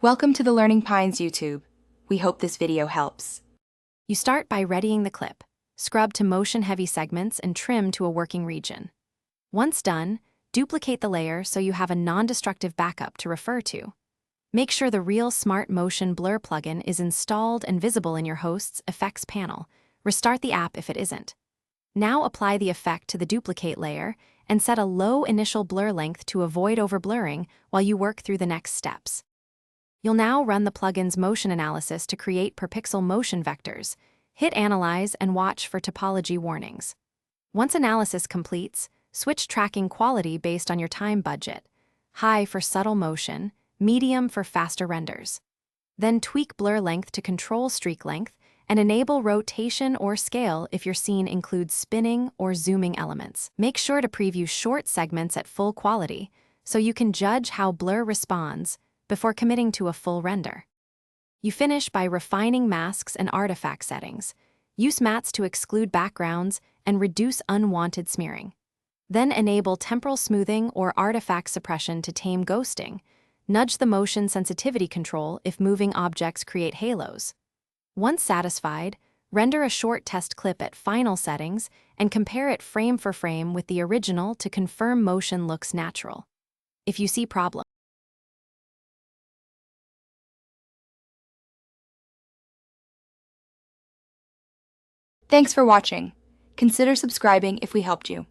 Welcome to the Learning Pines YouTube. We hope this video helps. You start by readying the clip. Scrub to motion-heavy segments and trim to a working region. Once done, duplicate the layer so you have a non-destructive backup to refer to. Make sure the Reelsmart Motion Blur plugin is installed and visible in your host's effects panel. Restart the app if it isn't. Now apply the effect to the duplicate layer and set a low initial blur length to avoid overblurring while you work through the next steps. You'll now run the plugin's motion analysis to create per pixel motion vectors. Hit Analyze and watch for topology warnings. Once analysis completes, switch tracking quality based on your time budget. High for subtle motion, medium for faster renders. Then tweak blur length to control streak length and enable rotation or scale if your scene includes spinning or zooming elements. Make sure to preview short segments at full quality so you can judge how blur responds before committing to a full render. You finish by refining masks and artifact settings. Use mats to exclude backgrounds and reduce unwanted smearing. Then enable temporal smoothing or artifact suppression to tame ghosting. Nudge the motion sensitivity control if moving objects create halos. Once satisfied, render a short test clip at final settings and compare it frame for frame with the original to confirm motion looks natural. If you see problems, Thanks for watching. Consider subscribing if we helped you.